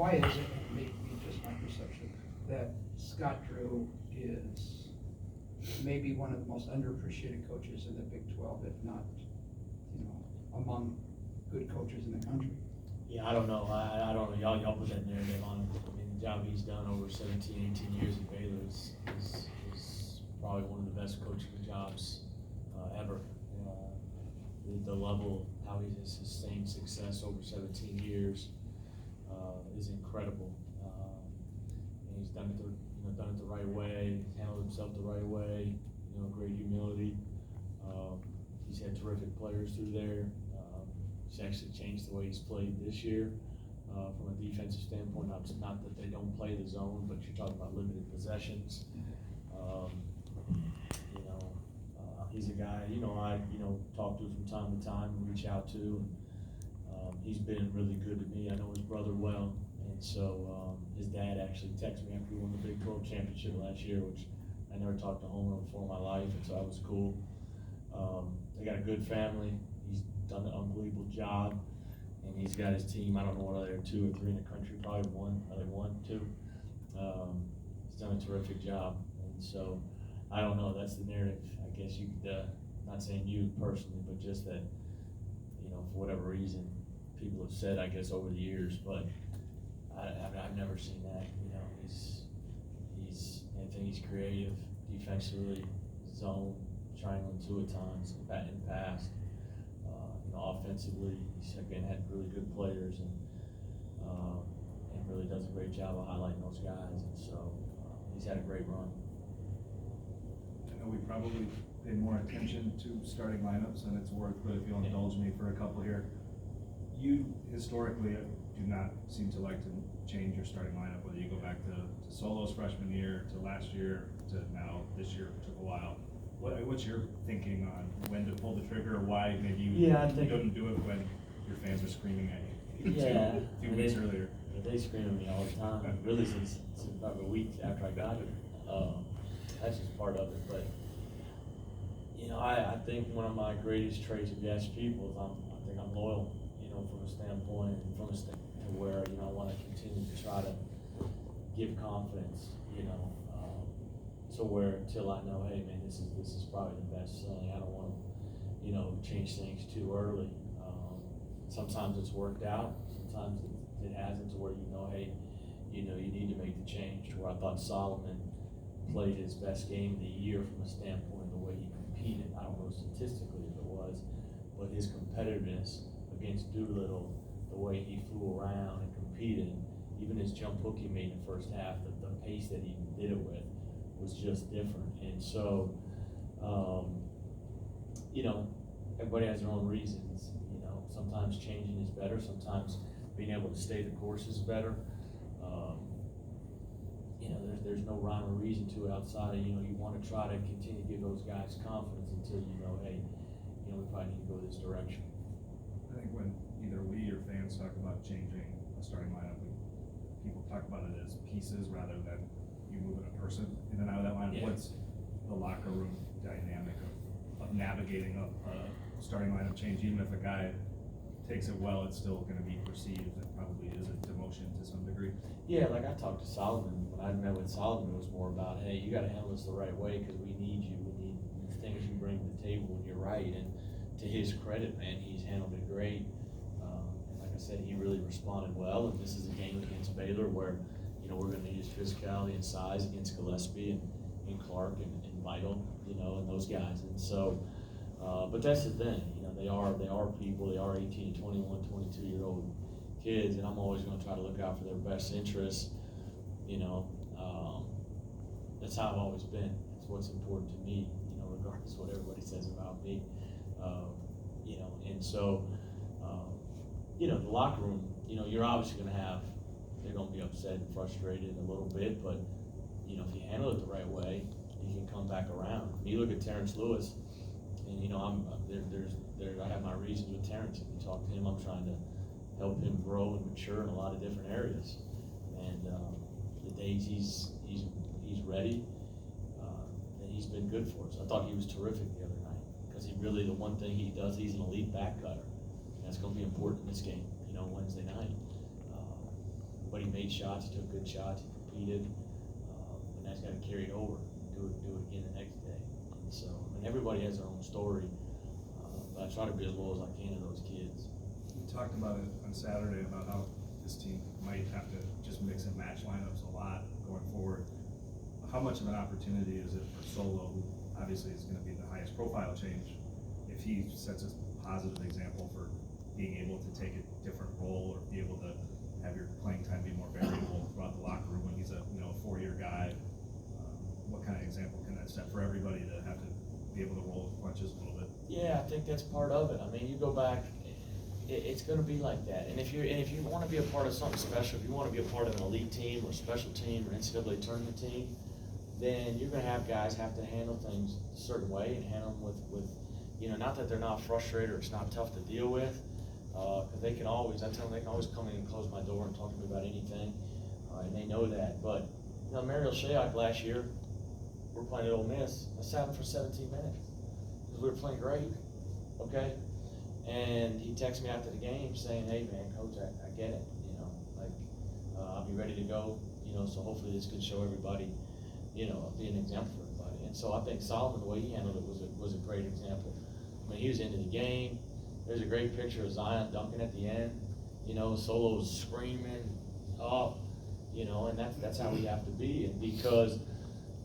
why is it, and maybe just my perception, that Scott Drew is maybe one of the most underappreciated coaches in the Big 12, if not, among good coaches in the country? Yeah, I don't know. I don't know. Y'all put that narrative on him. I mean, the job he's done over 17, 18 years at Baylor is probably one of the best coaching jobs ever. The level, how he has sustained success over 17 years is incredible. And he's done it the right way, handled himself the right way, great humility. He's had terrific players through there. He's actually changed the way he's played this year from a defensive standpoint. Not that they don't play the zone, but you're talking about limited possessions. He's a guy, I talk to from time to time, reach out to, and he's been really good to me. I know his brother well, and so his dad actually texted me after we won the Big 12 championship last year, which I never talked to Homer before in my life, and so that was cool. They got a good family. He's done an unbelievable job, and he's got his team. I don't know what other 2 or 3 in the country, probably one, 2. He's done a terrific job, and so I don't know. That's the narrative. I guess you could, not saying you personally, but just that, for whatever reason, people have said, I guess, over the years, but I've never seen that. I think he's creative defensively, zone, triangle 2 at times, in pass. Offensively, he's again had really good players and really does a great job of highlighting those guys, and so he's had a great run. I know we probably pay more attention to starting lineups than it's worth, but if you'll indulge me for a couple here. You historically do not seem to like to change your starting lineup, whether you go back to Solo's freshman year, to last year, to now this year. It took a while. What's your thinking on when to pull the trigger, or why maybe you don't do it when your fans are screaming at you? A few weeks earlier. They scream at me all the time, really since about a week after I got here. That's just part of it, but I think one of my greatest traits, if you ask people, is I think I'm loyal, from a standpoint, where, I want to continue to try to give confidence, to where until I know, hey man, this is probably the best thing. I don't want to, change things too early. Sometimes it's worked out, sometimes it hasn't, to where hey, you need to make the change. To where I thought Solomon played his best game of the year from a standpoint of the way he competed. I don't know statistically if it was, but his competitiveness against Doolittle, the way he flew around and competed, even his jump hook he made in the first half, the pace that he did it with was just different. And so, everybody has their own reasons. Sometimes changing is better. Sometimes being able to stay the course is better. There's no rhyme or reason to it outside of, you want to try to continue to give those guys confidence until hey, we probably need to go this direction. I think when either we or fans talk about changing a starting lineup, people talk about it as pieces rather than you moving a person in and out of that lineup. Yeah. What's the locker room dynamic of navigating a starting lineup change? Even if a guy takes it well, it's still going to be perceived that probably is a demotion to some degree. Yeah, like I talked to Solomon. When I met with Solomon, it was more about, hey, you got to handle this the right way because we need you. We need the things you bring to the table when you're right. And to his credit, man, he's handled it great. And like I said, he really responded well. And this is a game against Baylor where, we're going to use physicality and size against Gillespie and Clark and Vital, and those guys. And so, but that's the thing, they are people. They are 18, 21, 22-year-old kids, and I'm always going to try to look out for their best interests. That's how I've always been. It's what's important to me, regardless of what everybody says about me. And so, the locker room, you're obviously going to have, they're going to be upset and frustrated a little bit, but, if you handle it the right way, you can come back around. You look at Terrence Lewis, and, I have my reasons with Terrence. If you talk to him, I'm trying to help him grow and mature in a lot of different areas. And the days he's ready, and he's been good for us. I thought he was terrific the other night because the one thing he does, he's an elite back cutter. And that's going to be important in this game, Wednesday night. but he made shots, he took good shots, he competed, and that's got to carry it over, do it again the next day. And so, everybody has their own story, but I try to be as loyal as I can to those kids. We talked about it on Saturday about how this team might have to just mix and match lineups a lot going forward. How much of an opportunity is it for Solo, who obviously is going to be the highest profile change, if he sets a positive example for being able to take a different role or be able to have your playing time be more variable throughout the locker room when he's a 4-year guy? What kind of example can that set for everybody to have to be able to roll with punches a little bit? Yeah, I think that's part of it. I mean, you go back, it's going to be like that. And if you want to be a part of something special, if you want to be a part of an elite team or a special team or NCAA tournament team, then you're going to have guys have to handle things a certain way and handle them with not that they're not frustrated or it's not tough to deal with, because they can always, I tell them they can always come in and close my door and talk to me about anything, and they know that. But Mariel Shayok last year, we're playing at Ole Miss. I sat him for 17 minutes because we were playing great, okay? And he texted me after the game saying, "Hey man, coach, I get it. I'll be ready to go. So hopefully this could show everybody, be an example for everybody." And so I think Solomon, the way he handled it was a great example. I mean, he was into the game. There's a great picture of Zion dunking at the end. Solo's screaming up. And that's how we have to be. And because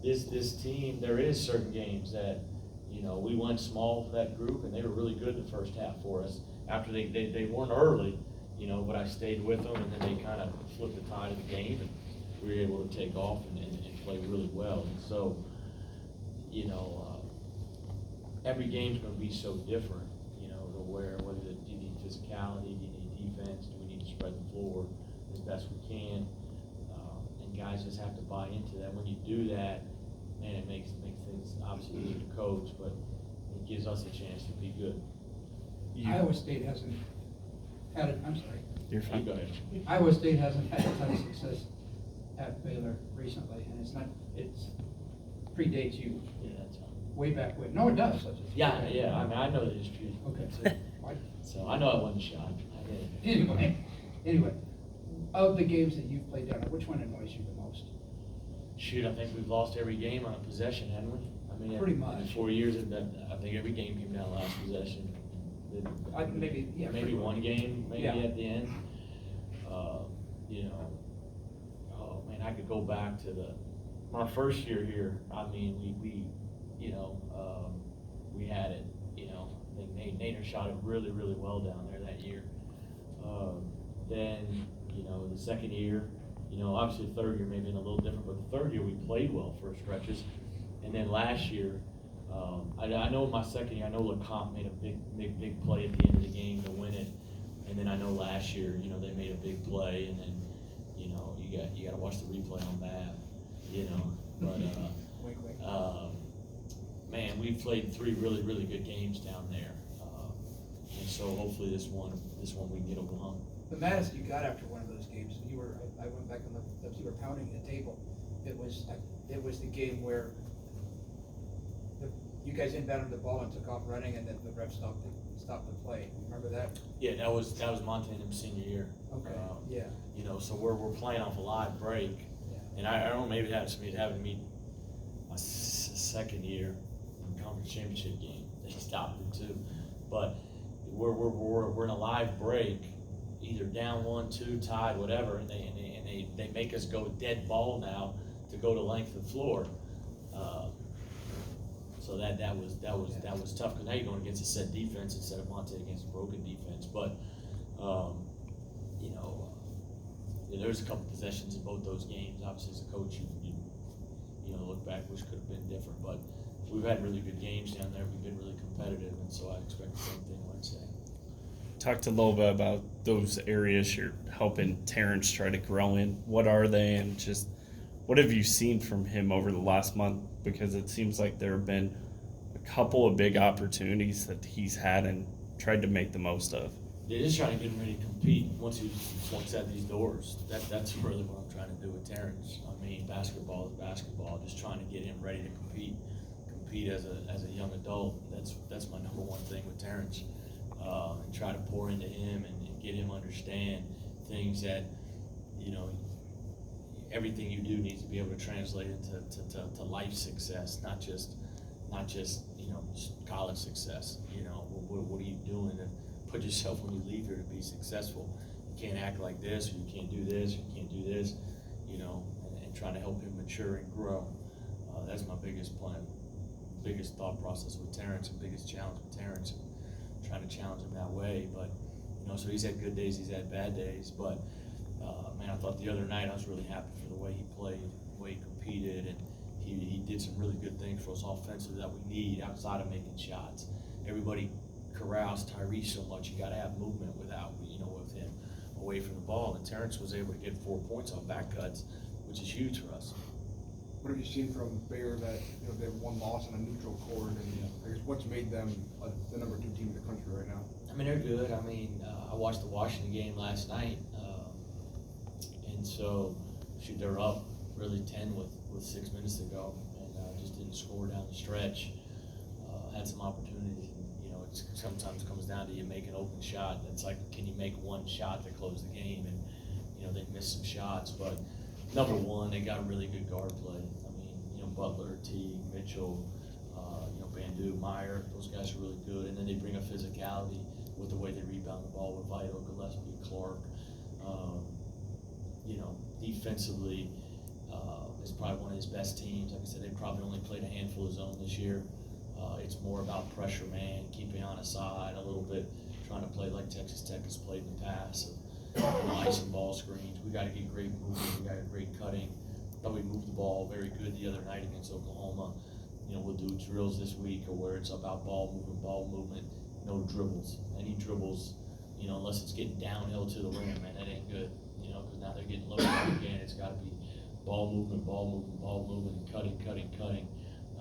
this team, there is certain games that, we went small for that group, and they were really good the first half for us. After they weren't early, but I stayed with them, and then they kind of flipped the tide of the game, and we were able to take off and play really well. And so, every game's going to be so different, whether do you need physicality, do you need defense, do we need to spread the floor as best we can, and guys just have to buy into that. When you do that, man, it makes things obviously easier to coach, but it gives us a chance to be good. Iowa State hasn't had it, I'm sorry. You're fine. Go ahead. Iowa State hasn't had a ton of success at Baylor recently, and it's predates you. Yeah, that's fine. Way back when. No, it does. Yeah. I mean, I know the history. Okay. So I know I wasn't shot. I did. Anyway, of the games that you've played down there, which one annoys you the most? Shoot, I think we've lost every game on a possession, haven't we? I mean, pretty much. In 4 years, I think every game came down last possession. Maybe one game, at the end. Oh man, I could go back to my first year here. I mean, we had it. I think Nader shot it really, really well down there that year. Then, the second year, obviously the third year may have been a little different, but the third year we played well for stretches. And then last year, I know my second year, I know LeCompte made a big play at the end of the game to win it. And then I know last year, they made a big play, and then, you got to watch the replay on that, But man, we've played 3 really, really good games down there, and so hopefully this one we can get over the hump. The maddest you got after one of those games, I went back and looked, as you were pounding the table, it was the game where you guys inbounded the ball and took off running, and then the ref stopped the play. Remember that? Yeah, that was Montana's senior year. Okay. So we're playing off a live break, and I don't know, maybe that's me having me my second year in the conference championship game. They stopped it too, but we're in a live break, either down 1-2, tied, whatever, and they make us go dead ball now to go to length of the floor. So that was tough, because now you're going against a set defense instead of Monte against a broken defense. But there's a couple possessions in both those games. Obviously, as a coach, you look back, which could have been different. But we've had really good games down there. We've been really competitive, and so I expect the same thing Wednesday. Talk to Lova about those areas you're helping Terrence try to grow in. What are they, and just what have you seen from him over the last month? Because it seems like there have been a couple of big opportunities that he's had and tried to make the most of. It is trying to get him ready to compete once he walks out these doors. That's really what I'm trying to do with Terrence. I mean, basketball is basketball. Just trying to get him ready to compete as a young adult. That's my number one thing with Terrence. And try to pour into him and get him understand things that you know, everything you do needs to be able to translate into to life success, not just you know, college success. You know, what are you doing to put yourself when you leave here to be successful? You can't act like this, or you can't do this, or you can't do this, you know, and trying to help him mature and grow. That's my biggest plan, biggest thought process with Terrence, and biggest challenge with Terrence, and trying to challenge him that way. But, you know, so he's had good days, he's had bad days, but man, I thought the other night I was really happy for the way he played, the way he competed, and he did some really good things for us offensively that we need outside of making shots. Everybody corrals Tyrese so much, you gotta have movement with him away from the ball, and Terrence was able to get 4 points on back cuts, which is huge for us. What have you seen from Baylor that, you know, they have one loss on a neutral court, and I guess what's made them the number 2 team in the country right now? I mean, they're good. I mean, I watched the Washington game last night, and so they're up really 10 with 6 minutes to go, and just didn't score down the stretch. Had some opportunities, and, you know, it sometimes comes down to you make an open shot. It's like, can you make one shot to close the game? And, you know, they missed some shots, but number one, they got a really good guard play. I mean, you know, Butler, Teague, Mitchell, you know, Bandu, Meyer, those guys are really good. And then they bring a physicality with the way they rebound the ball with Vito, Gillespie, Clark. You know, defensively, it's probably one of his best teams. Like I said, they probably only played a handful of zone this year. It's more about pressure man, keeping on a side a little bit, trying to play like Texas Tech has played in the past. You know, ice and ball screens. We got to get great movement. We got to get great cutting. Thought we moved the ball very good the other night against Oklahoma. You know, we'll do drills this week where it's about ball movement, no dribbles. Any dribbles, you know, unless it's getting downhill to the rim, man, that ain't good. You know, because now they're getting loaded again. It's got to be ball movement, and cutting,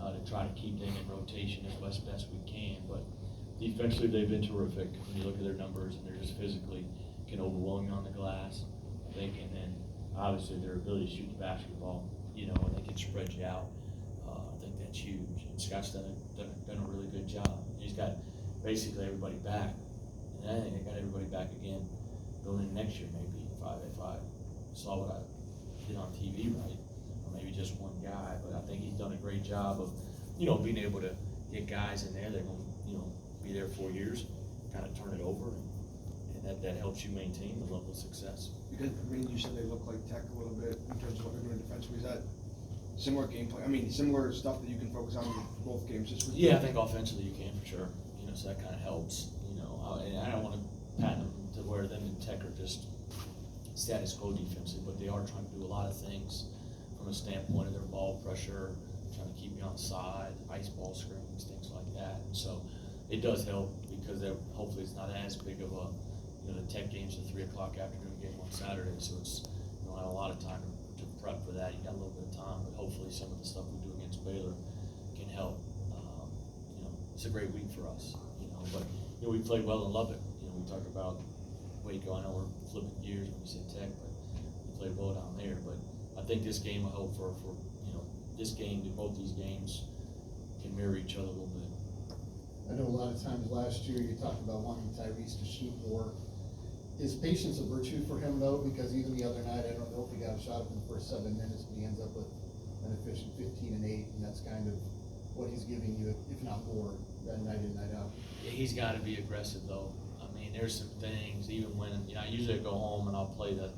to try to keep them in rotation as best we can. But defensively, they've been terrific. When you look at their numbers, and they're just physically can overwhelm you on the glass, I think, and then obviously their ability to shoot the basketball, you know, and they can spread you out. I think that's huge. And Scott's done a really good job. He's got basically everybody back, and I think they got everybody back again going in next year, maybe if I saw what I did on TV right, or maybe just one guy. But I think he's done a great job of, you know, being able to get guys in there. They're going to, you know, be there 4 years, kind of turn it over, and that helps you maintain the level of success. Because, I mean, you said they look like Tech a little bit in terms of what they're doing defensively. Is that similar gameplay? I mean, similar stuff that you can focus on in both games this week? Yeah, I think offensively you can for sure. You know, so that kind of helps. You know, and I don't want to pat them to where them and Tech are just status quo defensively, but they are trying to do a lot of things from a standpoint of their ball pressure, trying to keep you on the side, ice ball screens, things like that. And so it does help because hopefully it's not as big of a, you know, the Tech game's a 3 o'clock afternoon game on Saturday, so it's, you don't have a lot of time to prep for that. You got a little bit of time, but hopefully some of the stuff we do against Baylor can help. You know, it's a great week for us, you know, but, you know, we played well and love it. You know, we talked about Waco. I know we're flipping gears when we say Tech, but we played well down there. But I think this game will help for you know, this game, both these games can mirror each other a little bit. I know a lot of times last year you talked about wanting Tyrese to shoot more. Is patience a virtue for him though? Because even the other night, I don't know if he got a shot in the first 7 minutes, but he ends up with an efficient 15 and 8, and that's kind of what he's giving you, if not more, night in, night out. Yeah, he's got to be aggressive though. I mean, there's some things, even when, you know, I usually go home and I'll play the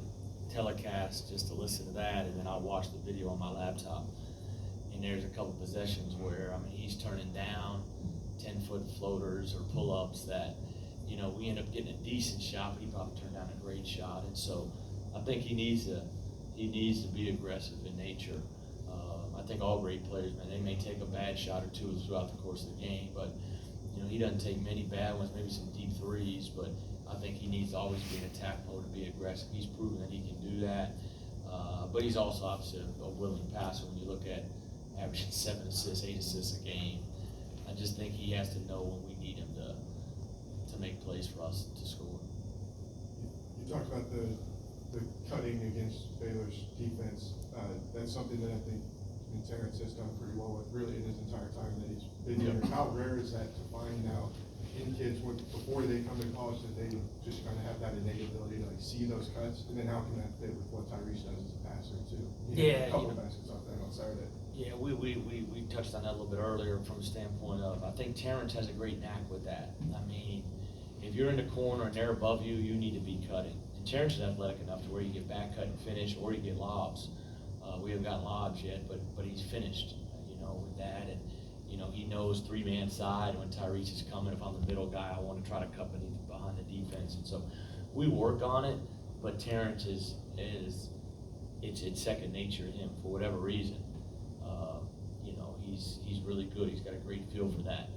telecast just to listen to that, and then I'll watch the video on my laptop. And there's a couple possessions where, I mean, he's turning down 10-foot floaters or pull-ups that, you know, we end up getting a decent shot, but he probably turned down a great shot. And so I think he needs to be aggressive in nature. I think all great players, man, they may take a bad shot or two throughout the course of the game, but, you know, he doesn't take many bad ones, maybe some deep threes, but I think he needs to always be in attack mode and be aggressive. He's proven that he can do that, but he's also obviously a willing passer when you look at averaging 7 assists, 8 assists a game. I just think he has to know when we need him to make plays for us to score. You talked about the cutting against Baylor's defense. That's something that I think Terrence has done pretty well with, really, in his entire time that he's been here. How rare is that to find now in kids before they come to college, that they just kind of have that innate ability to like see those cuts, and then how can that fit with what Tyrese does as a passer too? Yeah, A couple you know. baskets off that on Saturday. Yeah, we touched on that a little bit earlier from the standpoint of, I think Terrence has a great knack with that. I mean, if you're in the corner and they're above you, you need to be cutting. And Terrence is athletic enough to where you get back cut and finish, or you get lobs. We haven't gotten lobs yet, but he's finished, you know, with that. And, you know, he knows 3-man side when Tyrese is coming. If I'm the middle guy, I want to try to cut behind the defense. And so we work on it, but Terrence it's second nature to him for whatever reason. You know, he's really good. He's got a great feel for that.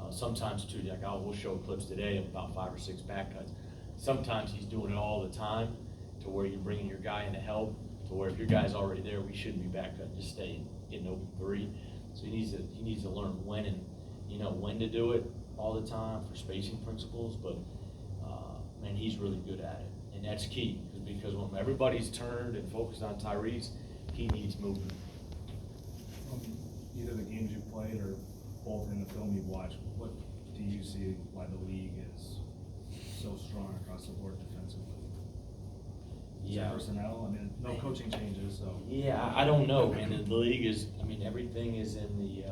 Sometimes too, like we'll show clips today of about 5 or 6 back cuts. Sometimes he's doing it all the time to where you're bringing your guy in to help, to where if your guy's already there, we shouldn't be back cut, just stay in open 3. So he needs to learn when and, you know, when to do it all the time for spacing principles. But man, he's really good at it, and that's key because when everybody's turned and focused on Tyrese, he needs movement. Either the games you played or both in the film you've watched, what do you see why the league is so strong across the board defensively? Is it personnel? I mean, no coaching changes, so. Yeah, I don't know, man. The league is, I mean, everything is in the,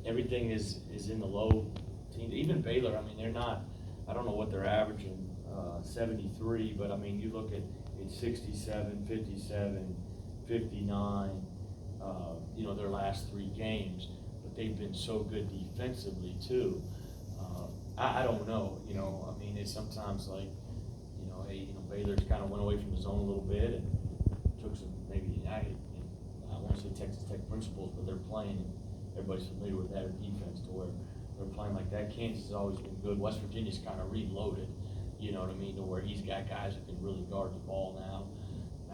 everything is in the low teens. Even Baylor, I mean, they're not, I don't know what they're averaging, 73, but I mean, you look at it's 67, 57, 59, you know, their last 3 games, but they've been so good defensively too. I don't know, you know, I mean, it's sometimes like, you know, hey, you know, Baylor's kind of went away from the zone a little bit and took some, maybe, I want to say Texas Tech principles, but they're playing, and everybody's familiar with that defense to where they're playing like that. Kansas has always been good. West Virginia's kind of reloaded, you know what I mean, to where he's got guys who can really guard the ball now.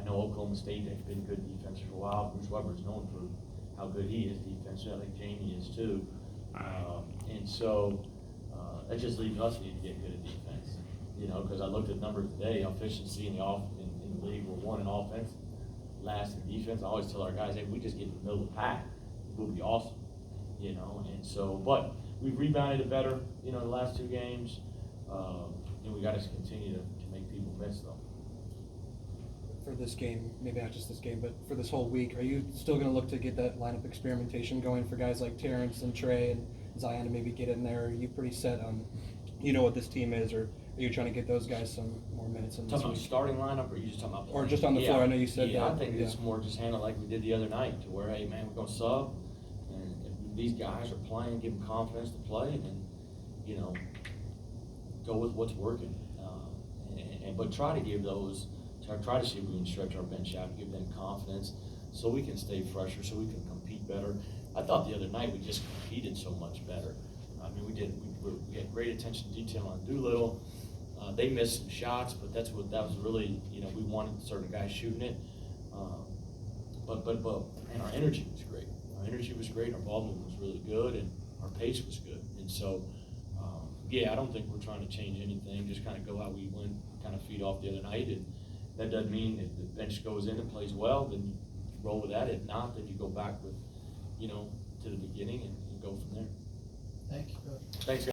I know Oklahoma State has been good defense for a while. Bruce Weber's known for how good he is defensively. I think Jamie is too. And so that just leaves us need to get good at defense. You know, because I looked at numbers today, efficiency in the league, we're 1 in offense, last in defense. I always tell our guys, hey, if we just get in the middle of the pack, we'll be awesome. You know, and so, but we've rebounded it better, you know, the last 2 games. And we got to continue to make people miss though. For this game, maybe not just this game, but for this whole week, are you still going to look to get that lineup experimentation going for guys like Terrence and Trey and Zion to maybe get in there? Are you pretty set on, you know, what this team is, or are you trying to get those guys some more minutes in this Talking about week? starting lineup, or are you just talking about playing? Or just on the floor? I know you said that. that. I think it's more just handle like we did the other night, to where, hey man, we're gonna sub, and if these guys are playing, give them confidence to play, and then, you know, go with what's working. But try to give those, try to see if we can stretch our bench out, give them confidence, so we can stay fresher, so we can compete better. I thought the other night we just competed so much better. I mean, we had great attention to detail on Doolittle. They missed some shots, but that was really, you know, we wanted certain guys shooting it. And our energy was great. Our energy was great. Our ball movement was really good, and our pace was good. And so, yeah, I don't think we're trying to change anything. Just kind of go how we went, kind of feed off the other night. And that doesn't mean if the bench goes in and plays well, then you roll with that. If not, then you go back with, you know, to the beginning and go from there. Thank you, Coach. Thanks, guys.